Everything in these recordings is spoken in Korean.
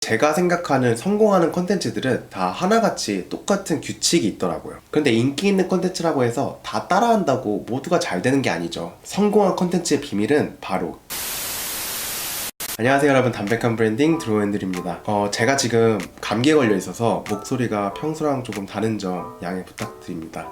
제가 생각하는 성공하는 콘텐츠들은 다 하나같이 똑같은 규칙이 있더라고요. 근데 인기 있는 콘텐츠라고 해서 다 따라한다고 모두가 잘 되는 게 아니죠. 성공한 콘텐츠의 비밀은 바로 안녕하세요 여러분, 담백한 브랜딩 드로우앤들입니다. 제가 지금 감기에 걸려 있어서 목소리가 평소랑 조금 다른 점 양해 부탁드립니다.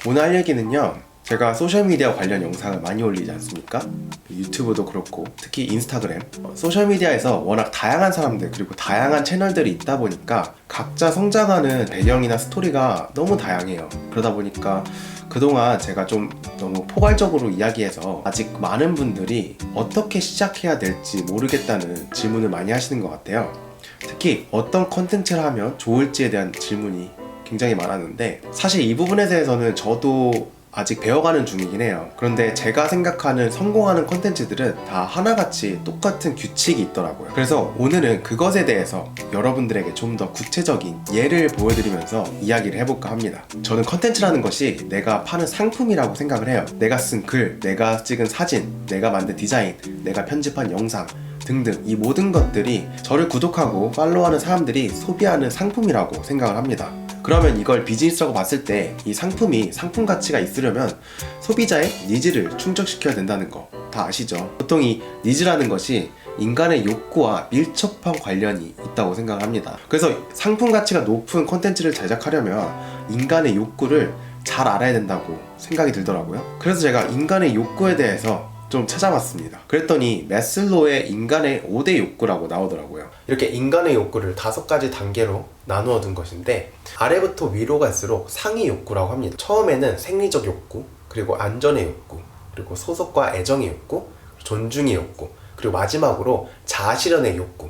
오늘 할 얘기는요, 제가 소셜미디어 관련 영상을 많이 올리지 않습니까? 유튜브도 그렇고 특히 인스타그램, 소셜미디어에서 워낙 다양한 사람들 그리고 다양한 채널들이 있다 보니까 각자 성장하는 배경이나 스토리가 너무 다양해요. 그러다 보니까 그동안 제가 좀 너무 포괄적으로 이야기해서 아직 많은 분들이 어떻게 시작해야 될지 모르겠다는 질문을 많이 하시는 것 같아요. 특히 어떤 컨텐츠를 하면 좋을지에 대한 질문이 굉장히 많았는데, 사실 이 부분에 대해서는 저도 아직 배워가는 중이긴 해요. 그런데 제가 생각하는 성공하는 콘텐츠들은 다 하나같이 똑같은 규칙이 있더라고요. 그래서 오늘은 그것에 대해서 여러분들에게 좀 더 구체적인 예를 보여드리면서 이야기를 해볼까 합니다. 저는 콘텐츠라는 것이 내가 파는 상품이라고 생각을 해요. 내가 쓴 글, 내가 찍은 사진, 내가 만든 디자인, 내가 편집한 영상 등등, 이 모든 것들이 저를 구독하고 팔로우하는 사람들이 소비하는 상품이라고 생각을 합니다. 그러면 이걸 비즈니스라고 봤을 때 이 상품이 상품 가치가 있으려면 소비자의 니즈를 충족시켜야 된다는 거 다 아시죠? 보통 이 니즈라는 것이 인간의 욕구와 밀접한 관련이 있다고 생각을 합니다. 그래서 상품 가치가 높은 콘텐츠를 제작하려면 인간의 욕구를 잘 알아야 된다고 생각이 들더라고요. 그래서 제가 인간의 욕구에 대해서 좀 찾아봤습니다. 그랬더니 매슬로우의 인간의 5대 욕구라고 나오더라고요. 이렇게 인간의 욕구를 5가지 단계로 나누어 둔 것인데, 아래부터 위로 갈수록 상위 욕구라고 합니다. 처음에는 생리적 욕구, 그리고 안전의 욕구, 그리고 소속과 애정의 욕구, 존중의 욕구, 그리고 마지막으로 자아실현의 욕구.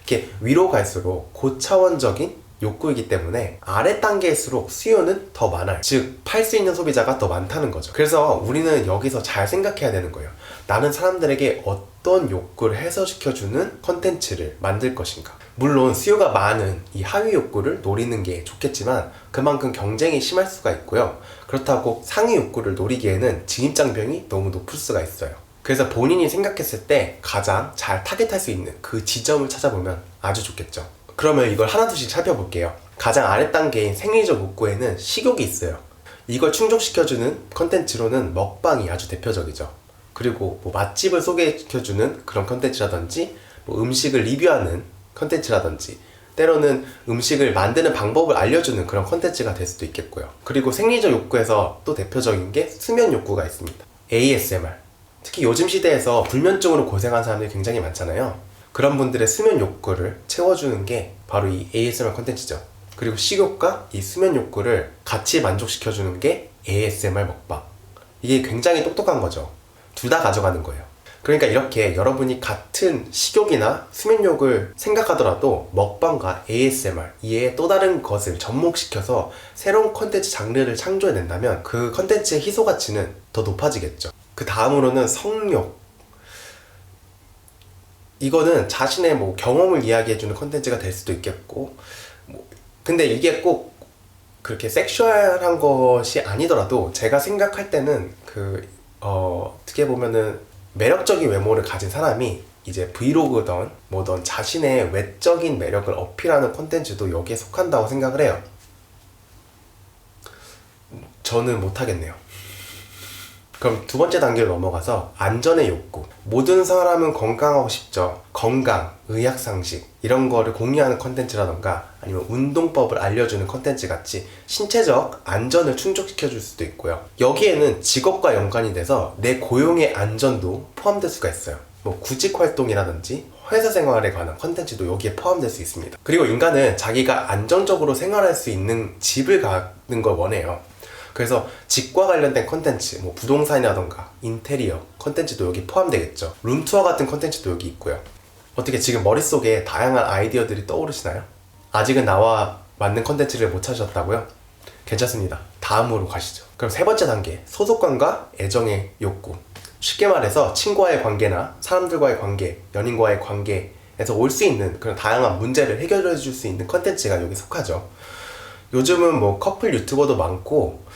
이렇게 위로 갈수록 고차원적인 욕구이기 때문에 아래 단계일수록 수요는 더 많아요. 즉, 팔 수 있는 소비자가 더 많다는 거죠. 그래서 우리는 여기서 잘 생각해야 되는 거예요. 나는 사람들에게 어떤 욕구를 해소시켜주는 컨텐츠를 만들 것인가. 물론 수요가 많은 이 하위 욕구를 노리는 게 좋겠지만 그만큼 경쟁이 심할 수가 있고요. 그렇다고 상위 욕구를 노리기에는 진입장벽이 너무 높을 수가 있어요. 그래서 본인이 생각했을 때 가장 잘 타겟할 수 있는 그 지점을 찾아보면 아주 좋겠죠. 그러면 이걸 하나둘씩 살펴볼게요. 가장 아래 단계인 생리적 욕구에는 식욕이 있어요. 이걸 충족시켜주는 컨텐츠로는 먹방이 아주 대표적이죠. 그리고 맛집을 소개시켜주는 그런 컨텐츠라든지 음식을 리뷰하는 컨텐츠라든지 때로는 음식을 만드는 방법을 알려주는 그런 컨텐츠가 될 수도 있겠고요. 그리고 생리적 욕구에서 또 대표적인 게 수면 욕구가 있습니다. ASMR. 특히 요즘 시대에서 불면증으로 고생하는 사람들이 굉장히 많잖아요. 그런 분들의 수면 욕구를 채워주는 게 바로 이 ASMR 컨텐츠죠. 그리고 식욕과 이 수면 욕구를 같이 만족시켜주는 게 ASMR 먹방. 이게 굉장히 똑똑한 거죠. 둘 다 가져가는 거예요. 그러니까 이렇게 여러분이 같은 식욕이나 수면욕을 생각하더라도 먹방과 ASMR, 이에 또 다른 것을 접목시켜서 새로운 컨텐츠 장르를 창조해낸다면 그 컨텐츠의 희소 가치는 더 높아지겠죠. 그 다음으로는 성욕. 이거는 자신의 경험을 이야기해주는 컨텐츠가 될 수도 있겠고, 근데 이게 꼭 그렇게 섹슈얼한 것이 아니더라도 제가 생각할 때는 어떻게 보면은 매력적인 외모를 가진 사람이 이제 브이로그든 뭐든 자신의 외적인 매력을 어필하는 콘텐츠도 여기에 속한다고 생각을 해요. 저는 못하겠네요. 그럼 두 번째 단계로 넘어가서 안전의 욕구. 모든 사람은 건강하고 싶죠. 건강, 의학상식 이런 거를 공유하는 컨텐츠라던가 아니면 운동법을 알려주는 컨텐츠 같이 신체적 안전을 충족시켜줄 수도 있고요. 여기에는 직업과 연관이 돼서 내 고용의 안전도 포함될 수가 있어요. 구직 활동이라든지 회사 생활에 관한 컨텐츠도 여기에 포함될 수 있습니다. 그리고 인간은 자기가 안정적으로 생활할 수 있는 집을 갖는 걸 원해요. 그래서 집과 관련된 컨텐츠, 부동산이라던가 인테리어 컨텐츠도 여기 포함되겠죠. 룸투어 같은 컨텐츠도 여기 있고요. 어떻게 지금 머릿속에 다양한 아이디어들이 떠오르시나요? 아직은 나와 맞는 컨텐츠를 못 찾으셨다고요? 괜찮습니다. 다음으로 가시죠. 그럼 세 번째 단계, 소속감과 애정의 욕구. 쉽게 말해서 친구와의 관계나 사람들과의 관계, 연인과의 관계에서 올 수 있는 그런 다양한 문제를 해결해 줄 수 있는 컨텐츠가 여기 속하죠. 요즘은 커플 유튜버도 많고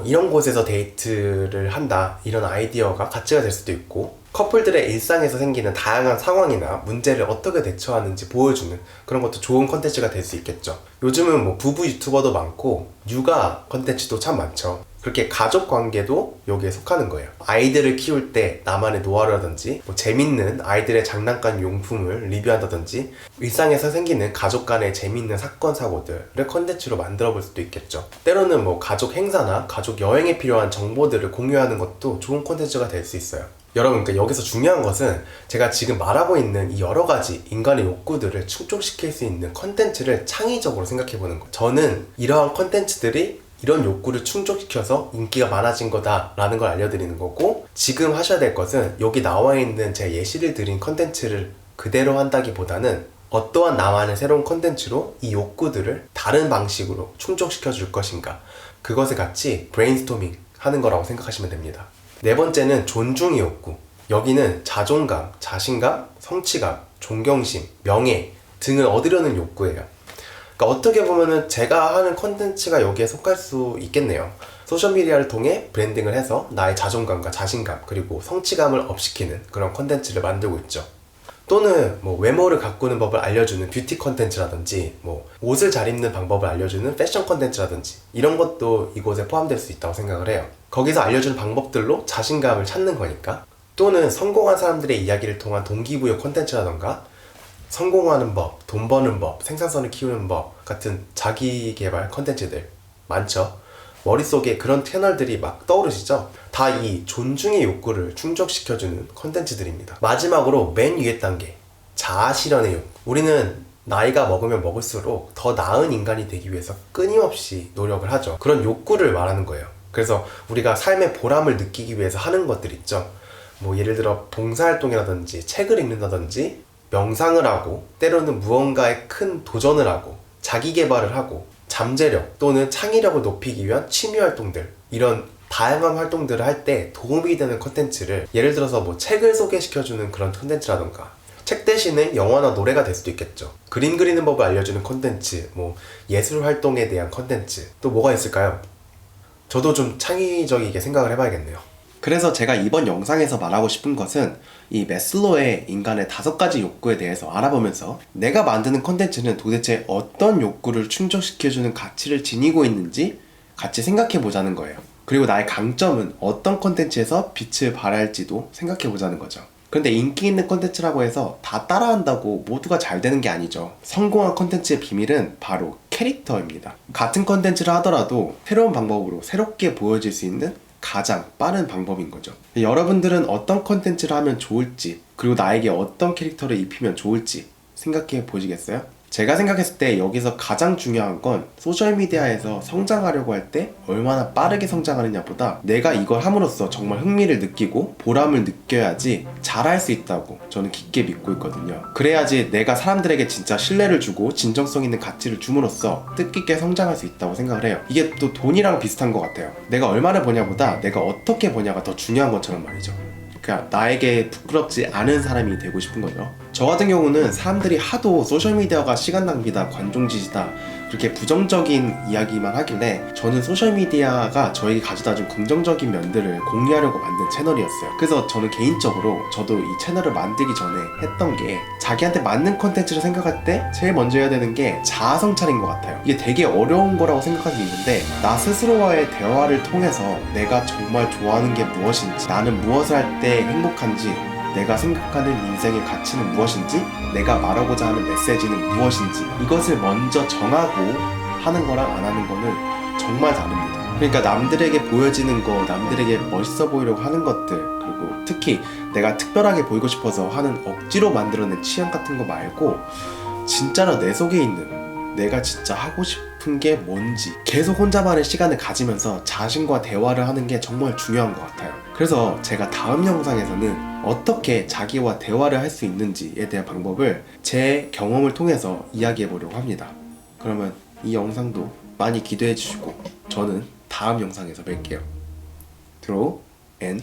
이런 곳에서 데이트를 한다, 이런 아이디어가 가치가 될 수도 있고, 커플들의 일상에서 생기는 다양한 상황이나 문제를 어떻게 대처하는지 보여주는 그런 것도 좋은 컨텐츠가 될 수 있겠죠. 요즘은 뭐 부부 유튜버도 많고 육아 컨텐츠도 참 많죠. 그렇게 가족 관계도 여기에 속하는 거예요. 아이들을 키울 때 나만의 노하우라든지 뭐 재밌는 아이들의 장난감 용품을 리뷰한다든지 일상에서 생기는 가족 간의 재밌는 사건 사고들을 컨텐츠로 만들어 볼 수도 있겠죠. 때로는 뭐 가족 행사나 가족 여행에 필요한 정보들을 공유하는 것도 좋은 컨텐츠가 될 수 있어요. 여러분, 그러니까 여기서 중요한 것은 제가 지금 말하고 있는 이 여러 가지 인간의 욕구들을 충족시킬 수 있는 컨텐츠를 창의적으로 생각해 보는 거예요. 저는 이러한 컨텐츠들이 이런 욕구를 충족시켜서 인기가 많아진 거다라는 걸 알려드리는 거고, 지금 하셔야 될 것은 여기 나와 있는 제 예시를 드린 컨텐츠를 그대로 한다기보다는 어떠한 나만의 새로운 컨텐츠로 이 욕구들을 다른 방식으로 충족시켜 줄 것인가, 그것을 같이 브레인스토밍 하는 거라고 생각하시면 됩니다. 네 번째는 존중의 욕구. 여기는 자존감, 자신감, 성취감, 존경심, 명예 등을 얻으려는 욕구예요. 그러니까 어떻게 보면은 제가 하는 컨텐츠가 여기에 속할 수 있겠네요. 소셜미디어를 통해 브랜딩을 해서 나의 자존감과 자신감 그리고 성취감을 업시키는 그런 컨텐츠를 만들고 있죠. 또는 뭐 외모를 가꾸는 법을 알려주는 뷰티 컨텐츠라든지 뭐 옷을 잘 입는 방법을 알려주는 패션 컨텐츠라든지 이런 것도 이곳에 포함될 수 있다고 생각을 해요. 거기서 알려주는 방법들로 자신감을 찾는 거니까. 또는 성공한 사람들의 이야기를 통한 동기부여 컨텐츠라던가 성공하는 법, 돈 버는 법, 생산성을 키우는 법 같은 자기개발 컨텐츠들 많죠. 머릿속에 그런 채널들이 막 떠오르시죠? 다 이 존중의 욕구를 충족시켜주는 컨텐츠들입니다. 마지막으로 맨 위에 단계, 자아실현의 욕구. 우리는 나이가 먹으면 먹을수록 더 나은 인간이 되기 위해서 끊임없이 노력을 하죠. 그런 욕구를 말하는 거예요. 그래서 우리가 삶의 보람을 느끼기 위해서 하는 것들 있죠. 뭐 예를 들어 봉사활동이라든지 책을 읽는다든지 명상을 하고 때로는 무언가에 큰 도전을 하고 자기 개발을 하고 잠재력 또는 창의력을 높이기 위한 취미 활동들, 이런 다양한 활동들을 할 때 도움이 되는 컨텐츠를, 예를 들어서 뭐 책을 소개시켜주는 그런 컨텐츠라던가 책 대신에 영화나 노래가 될 수도 있겠죠. 그림 그리는 법을 알려주는 컨텐츠, 뭐 예술 활동에 대한 컨텐츠, 또 뭐가 있을까요? 저도 좀 창의적이게 생각을 해봐야겠네요. 그래서 제가 이번 영상에서 말하고 싶은 것은 이 매슬로의 인간의 5가지 욕구에 대해서 알아보면서 내가 만드는 컨텐츠는 도대체 어떤 욕구를 충족시켜주는 가치를 지니고 있는지 같이 생각해 보자는 거예요. 그리고 나의 강점은 어떤 컨텐츠에서 빛을 발할지도 생각해 보자는 거죠. 그런데 인기 있는 컨텐츠라고 해서 다 따라한다고 모두가 잘 되는 게 아니죠. 성공한 컨텐츠의 비밀은 바로 캐릭터입니다. 같은 컨텐츠를 하더라도 새로운 방법으로 새롭게 보여질 수 있는 가장 빠른 방법인 거죠. 여러분들은 어떤 컨텐츠를 하면 좋을지, 그리고 나에게 어떤 캐릭터를 입히면 좋을지 생각해 보시겠어요? 제가 생각했을 때 여기서 가장 중요한 건 소셜미디어에서 성장하려고 할 때 얼마나 빠르게 성장하느냐 보다 내가 이걸 함으로써 정말 흥미를 느끼고 보람을 느껴야지 잘할 수 있다고 저는 깊게 믿고 있거든요. 그래야지 내가 사람들에게 진짜 신뢰를 주고 진정성 있는 가치를 줌으로써 뜻깊게 성장할 수 있다고 생각을 해요. 이게 또 돈이랑 비슷한 것 같아요. 내가 얼마나 버냐보다 내가 어떻게 버냐가 더 중요한 것처럼 말이죠. 그러니까 나에게 부끄럽지 않은 사람이 되고 싶은 거죠. 저 같은 경우는 사람들이 하도 소셜미디어가 시간 낭비다, 관종짓이다 그렇게 부정적인 이야기만 하길래 저는 소셜미디어가 저에게 가져다준 긍정적인 면들을 공유하려고 만든 채널이었어요. 그래서 저는 개인적으로 저도 이 채널을 만들기 전에 했던 게 자기한테 맞는 컨텐츠를 생각할 때 제일 먼저 해야 되는 게 자아 성찰인 것 같아요. 이게 되게 어려운 거라고 생각할 수 있는데 나 스스로와의 대화를 통해서 내가 정말 좋아하는 게 무엇인지, 나는 무엇을 할 때 행복한지, 내가 생각하는 인생의 가치는 무엇인지, 내가 말하고자 하는 메시지는 무엇인지, 이것을 먼저 정하고 하는 거랑 안 하는 거는 정말 다릅니다. 그러니까 남들에게 보여지는 거, 남들에게 멋있어 보이려고 하는 것들, 그리고 특히 내가 특별하게 보이고 싶어서 하는 억지로 만들어낸 취향 같은 거 말고 진짜로 내 속에 있는 내가 진짜 하고 싶은 게 뭔지 계속 혼자만의 시간을 가지면서 자신과 대화를 하는 게 정말 중요한 것 같아요. 그래서 제가 다음 영상에서는 어떻게 자기와 대화를 할 수 있는지에 대한 방법을 제 경험을 통해서 이야기해 보려고 합니다. 그러면 이 영상도 많이 기대해 주시고 저는 다음 영상에서 뵐게요. 드로우 앤